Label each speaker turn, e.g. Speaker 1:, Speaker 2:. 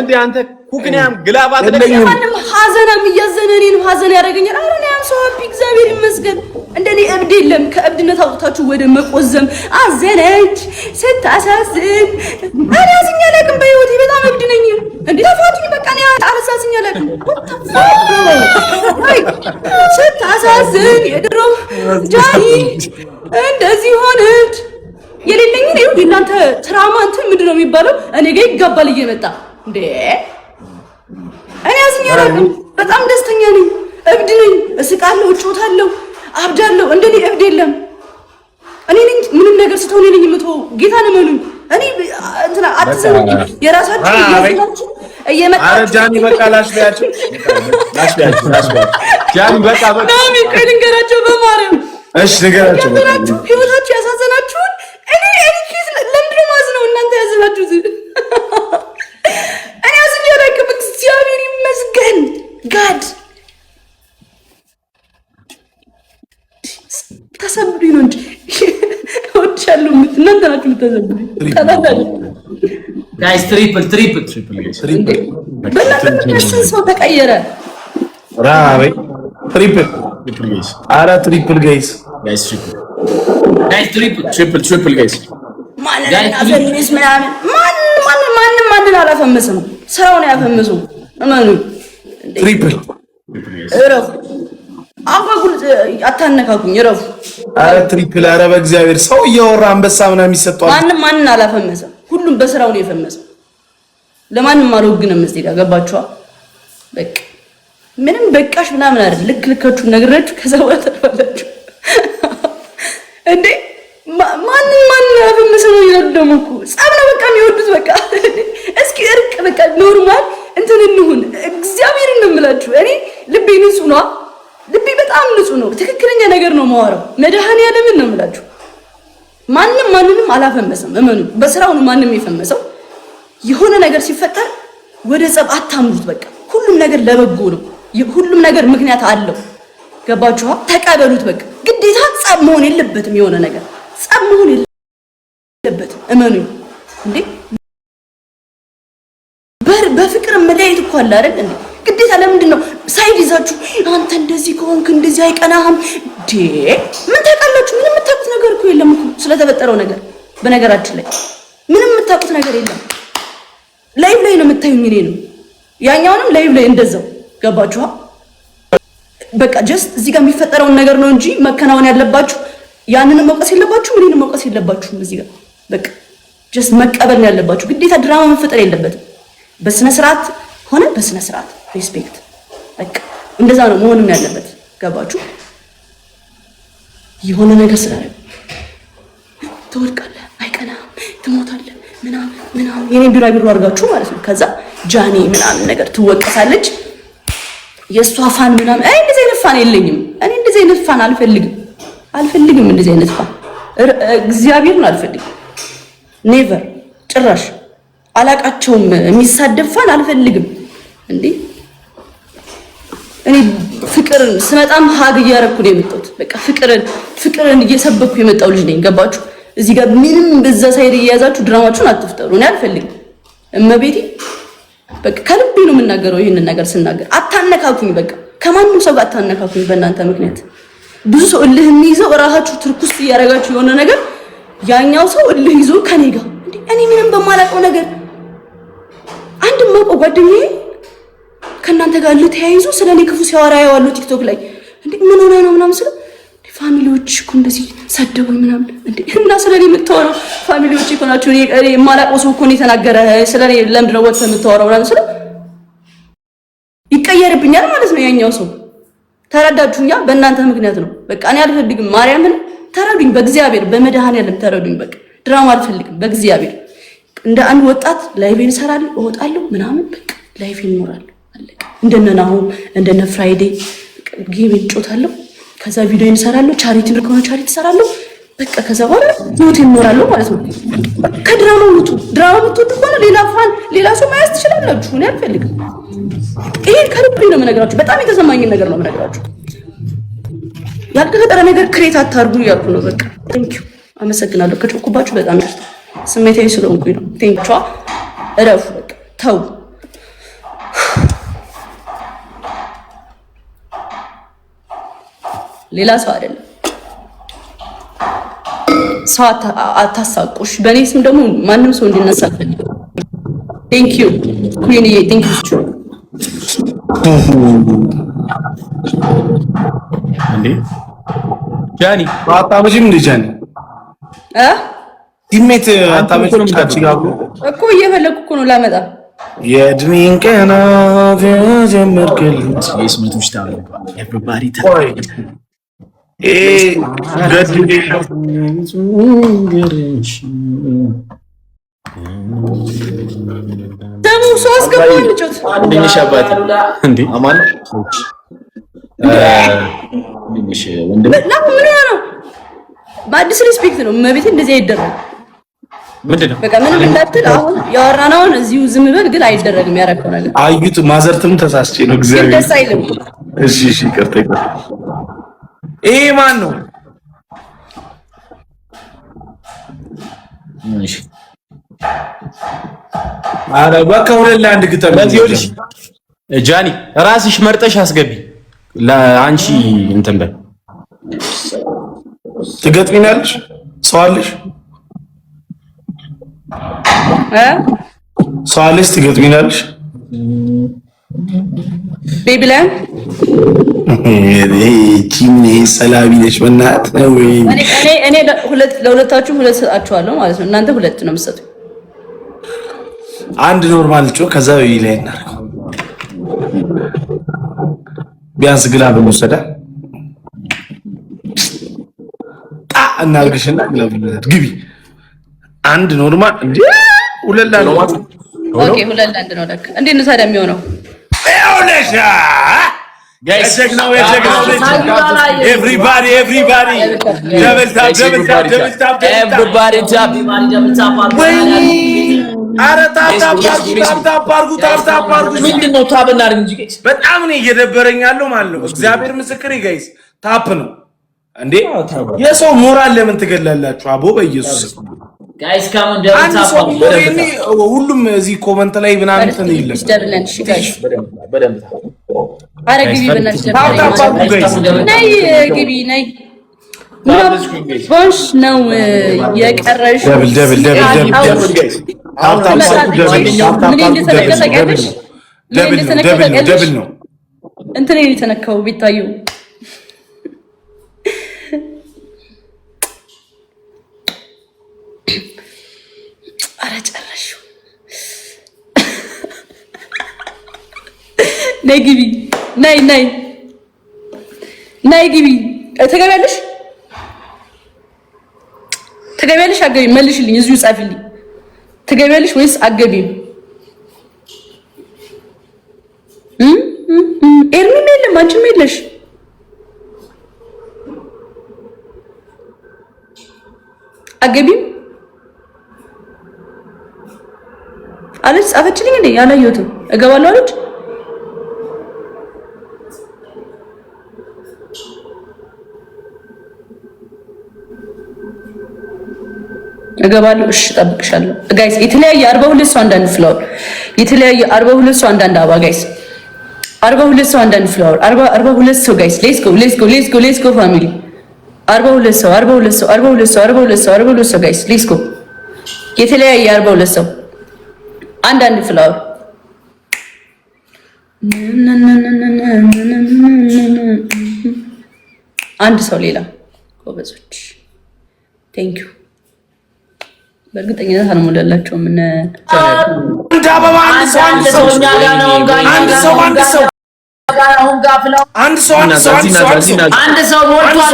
Speaker 1: እንዴ አንተ ኩክኒያም ግላባት
Speaker 2: ለማንም ሐዘናም እያዘነ እኔንም ሐዘን ያደርገኛል። አሁን እኔ አም ሰው ሀፒ እግዚአብሔር ይመስገን። እንደኔ እብድ የለም። ከእብድነት አውጥታችሁ ወደ መቆዘም አዘነች ስታሳዝን። እኔ አዝኛ አላውቅም በህይወቴ በጣም እብድ ነኝ። እንዴ ተፋቱኝ በቃ እኔ አልሳዝኛ አላውቅም። ስታሳዝን የድሮ ጃኒ እንደዚህ ሆነች። የሌለኝ ነው እናንተ ትራማ እንትን ምንድነው የሚባለው? እኔ ጋር ይጋባል እየመጣ እንዴ እኔ አዝኛ አላውቅም። በጣም ደስተኛ ነኝ። እብድ ነኝ። እስቃለሁ፣ እጮታለሁ፣ አብዳለሁ። እንደኔ እብድ የለም። እኔ ነኝ ምንም ነገር ስትሆን ነኝ የምትወው ጌታ ነው መሉኝ። እኔ እንትና አትዘኑ የራሳችሁ ያዝናችሁ እየመጣ
Speaker 1: ጃኒ በቃ ላሽቢያችሁ ጃኒ በቃ
Speaker 2: ናሚ ከድንገራቸው በማርያም
Speaker 1: እሺ ንገራቸው
Speaker 2: ህይወታችሁ ያሳዘናችሁን እኔ ለምንድነው ማዝነው እናንተ ያዘናችሁት? እኔ አዝኛ አላውቅም። እግዚአብሔር ይመስገን ጋድ ተሰብዱኝ ነው እንጂ ወጥቻለሁ። እናንተ ናችሁ የምትሰብዱኝ።
Speaker 3: ጋይስ ትሪፕል
Speaker 2: በእናንተ ሰው ተቀየረ።
Speaker 1: ራበይ ትሪፕል አረ ትሪፕል ጋይስ ትሪፕል ጋይስ
Speaker 2: ማንን አላፈመስም። ስራውን ያፈምሱ እመኑ።
Speaker 1: ትሪፕል
Speaker 2: እረፉ። አጓጉል አታነካኩኝ። እረፉ።
Speaker 1: አረ ትሪፕል አረ በእግዚአብሔር ሰው እያወራ አንበሳ ምናምን የሚሰጠው
Speaker 2: ማንን አላፈመሰም። ሁሉም በስራው ነው የፈመሰው። ለማንም አልወግንም። እዚህ ጋር ገባችኋ? በቃ ምንም በቃሽ ምናምን አይደል። ልካችሁ ነግራችሁ ከዛ በኋላ ተባላችሁ እንዴ ማንን አላፈመሰም ነው ይላል። ደግሞ እኮ ጻም ነው በቃ የሚወዱት በቃ እስኪ እርቅ በቃ ኖርማል እንትን እንሁን። እግዚአብሔርን ነው የምላችሁ። እኔ ልቤ ንጹህ ነው። ልቤ በጣም ንጹህ ነው። ትክክለኛ ነገር ነው የማወራው። መድኃኒዓለምን ነው የምላችሁ። ማንንም አላፈመሰም። እመኑ። በስራው ነው ማንም የፈመሰው። የሆነ ነገር ሲፈጠር ወደ ጸብ አታምሩት። በቃ ሁሉም ነገር ለበጎ ነው። ሁሉም ነገር ምክንያት አለው። ገባችኋ? ተቀበሉት። በቃ ግዴታ ጸብ መሆን የለበትም። የሆነ ነገር ጸብ መሆን የለበትም። እመኑ እንዴ በፍቅር መለያየት እኮ አለ አይደል እንዴ? ግዴታ ለምንድን ነው ሳይድ ይዛችሁ አንተ እንደዚህ ከሆንክ እንደዚህ አይቀናህም ዴ ምን ታውቃላችሁ? ምንም የምታውቁት ነገር እኮ የለም እኮ ስለተፈጠረው ነገር። በነገራችን ላይ ምንም የምታውቁት ነገር የለም። ላይቭ ላይ ነው የምታዩኝ። እኔ ነው ያኛውንም ላይቭ ላይ እንደዛው። ገባችኋ? በቃ ጀስት እዚህ ጋር የሚፈጠረውን ነገር ነው እንጂ መከናወን ያለባችሁ ያንንም መውቀስ የለባችሁም፣ እኔንም መውቀስ የለባችሁም። እዚህ ጋር በቃ ጀስት መቀበል ነው ያለባችሁ። ግዴታ ድራማ መፈጠር የለበትም። በስነ ስርዓት ሆነ በስነ ስርዓት ሪስፔክት በቃ እንደዛ ነው መሆንም ያለበት። ገባችሁ? የሆነ ነገር ስላለ ትወድቃለህ፣ አይቀናም፣ ትሞታለህ ምናምን የኔን ቢራቢሮ አድርጋችሁ ማለት ነው። ከዛ ጃኒ ምናምን ነገር ትወቀሳለች። የእሷ ፋን ምናምን አይ እንደዚህ አይነት ፋን የለኝም። እኔ እንደዚህ አይነት ፋን አልፈልግም። እንደዚህ አይነት ፋን እግዚአብሔርን አልፈልግም። ኔቨር ጭራሽ አላቃቸውም። የሚሳደብ ፋን አልፈልግም። እንዴ እኔ ፍቅርን ስመጣም ሀግ እያረኩ ነው የመጣሁት። በቃ ፍቅርን እየሰበኩ የመጣው ልጅ ነኝ። ገባችሁ? እዚህ ጋር ምንም በዛ ሳይድ እየያዛችሁ ድራማችሁን አትፍጠሩ። እኔ አልፈልግም። እመቤቴ በቃ ከልቤ ነው የምናገረው። ይሄንን ነገር ስናገር አታነካኩኝ። በቃ ከማንም ሰው ጋር አታነካኩኝ። በእናንተ ምክንያት ብዙ ሰው እልህ የሚይዘው እራሳችሁ ትርኩስ እያደረጋችሁ የሆነ ነገር ያኛው ሰው እልህ ይዞ ከኔ ጋር እንዴ እኔ ምንም በማላውቀው ነገር አንድ ማውቀው ጓደኛዬ ከእናንተ ጋር ልተያይዙ ስለኔ ክፉ ሲያወራ ያዋለው ቲክቶክ ላይ እንዴ ምን ሆነ ነው ምናምን ስለ ፋሚሊዎች እኮ እንደዚህ ሰደቡኝ ምናምን እንዴ እና ስለኔ የምታወራው ፋሚሊዎች እኮ ናቸው። እኔ የማላውቀው ሰው እኮ ነው የተናገረ ስለኔ ለምንድን ነው ወጥተህ የምታወራው ምናምን ስለ ይቀየርብኛል ማለት ነው ያኛው ሰው። ተረዳችሁኛ? በእናንተ ምክንያት ነው። በቃ እኔ አልፈልግም። ማርያምን ተረዱኝ፣ በእግዚአብሔር በመድኃኒዓለም ተረዱኝ። በቃ ድራማ አልፈልግም። በእግዚአብሔር እንደ አንድ ወጣት ላይቬን እሰራለሁ፣ እወጣለሁ ምናምን በቃ ላይቬን እኖራለሁ። አለቀ። እንደነ ናሆም እንደነ ፍራይዴ ጌም እጮታለሁ። ከዛ ቪዲዮ እንሰራለሁ። ቻሪቲ ከሆነ ቻሪቲ እሰራለሁ። በቃ ከዛ በኋላ ህይወቴን እኖራለሁ ማለት ነው። ከድራማው ውጡ። ድራማ ብትወጡ ከሆነ ሌላ ሰው ማያዝ ትችላላችሁ። እኔ አልፈልግም። ይሄ ከልቤ ነው የምነግራችሁ። በጣም የተሰማኝን ነገር ነው የምነግራችሁ። ያልተፈጠረ ነገር ክሬት አታርጉ እያልኩ ነው። በቃ ቴንኪው፣ አመሰግናለሁ። ከጮኩባችሁ በጣም ይቅርታ፣ ስሜታዊ ስለሆንኩኝ ነው። ቴንኪው። እረፉ። በቃ ተው። ሌላ ሰው አይደለም። ሰው አታሳቁሽ። በእኔ ስም ደግሞ ማንም ሰው እንዲነሳ ፈልግ። ቴንክ ዩ ኩዊንዬ፣ ቴንክ ዩ
Speaker 3: እንዴ ጃኒ
Speaker 1: አታበጂም እንዴ ጃኒ? ቲሜት አታበጂም
Speaker 2: እኮ እየፈለኩ እኮ ነው ላመጣ
Speaker 1: የእድሜን ቀናት ጀመርክልኝ
Speaker 3: የስመቶች ታው ኤቭሪባዲ
Speaker 2: ደሙ ሶስት ገባ ልጆት
Speaker 3: እንዴሽ አባቴ እንዴ አማን እንዴሽ ወንድም
Speaker 2: ምን ነው በአዲስ ሪስፔክት ነው መቤት እንደዚህ አይደረግ
Speaker 3: ምንድነው
Speaker 2: በቃ ምንም እንዳትል አሁን ያወራናውን እዚሁ ዝም ብል ግን አይደረግም ያረከው ነገር
Speaker 1: አዩት ማዘርትም ተሳስቼ ነው እግዚአብሔር
Speaker 2: ደስ አይልም
Speaker 1: እሺ ይቅርታ ይሄ ማን ነው
Speaker 3: እሺ
Speaker 1: አረ በቃ ሁለት ለአንድ ግጠም
Speaker 3: ለዚህልሽ ጃኒ ራስሽ መርጠሽ አስገቢ ለአንቺ እንትን በል
Speaker 1: ትገጥሚናለሽ ሰው አለሽ ሰው አለሽ ትገጥሚናለሽ
Speaker 2: ቤቢ ላይ
Speaker 1: ቺኒ ሰላቢ ነሽ በእናትህ ነው
Speaker 2: እኔ ለሁለታችሁ ሁለት ሰጣችኋለሁ ማለት ነው እናንተ ሁለት ነው የምትሰጡኝ
Speaker 1: አንድ ኖርማል ጮ ከዛ ቤቢ ላይ እናደርገው ቢያንስ ግላብ እንወሰዳ እናርግሽና ግላብ ግቢ አንድ ኖርማል እንዴ ሁለት ለአንድ ነው
Speaker 2: ኦኬ ሁለት ለአንድ ነው ለካ እንዴት ነው ታዲያ የሚሆነው
Speaker 1: ኤውለሻ ጋይስ ኤቭሪባዲ ደብል ታፕ
Speaker 3: ኤቭሪባዲ ታፕ
Speaker 1: አረ ታፕ አርጉ
Speaker 3: ምንድነው ታብ እናድርግ እንጂ ጋይስ
Speaker 1: በጣም ነው እየደበረኝ ያለው ማለት ነው እግዚአብሔር ምስክሬ ጋይስ ታፕ ነው እንዴ የሰው ሞራል ለምን ትገላላችሁ አቦ በኢየሱስ
Speaker 4: ጋይስ ካም እንደ ታፕ
Speaker 1: ሁሉም እዚህ ኮመንት ላይ ምናምን እንትን ይልም
Speaker 2: ደብለን እሺ ጋይስ
Speaker 3: በደንብ
Speaker 2: አረ ግቢ በእናትሽ ነይ ግቢ ነይ ቦሽ ነው የቀረሽ
Speaker 1: ደብል ነው
Speaker 2: እንትን የተነካው ቢታዩ አረ ጨረሹ ነይ ግቢ ነይ ግቢ ትገቢያለሽ አገቢ መልሽልኝ እዚሁ ጻፊልኝ ትገቢያለሽ ወይስ አገቢም ኤርሚም የለም አንቺም የለሽ አገቢም አለች ጻፈችልኝ እንዴ ያላየሁትም እገባለሁ አለች እገባለሁ እሺ እጠብቅሻለሁ ጋይስ የተለያየ 42 ሰው አንዳንድ ፍላወር የተለያየ 42 ሰው አንዳንድ አበባ ጋይስ 42 ሰው አንዳንድ ፍላወር 42 ሰው ጋይስ ሌትስ ጎ ፋሚሊ 42 ሰው ጋይስ ሌትስ ጎ የተለያየ 42 ሰው አንዳንድ ፍላወር አንድ ሰው ሌላ ጎበዞች ቴንክ ዩ በእርግጠኝነት አልሞላላቸው ምን
Speaker 1: ዳባባ አንድ ሰው ሞልቷል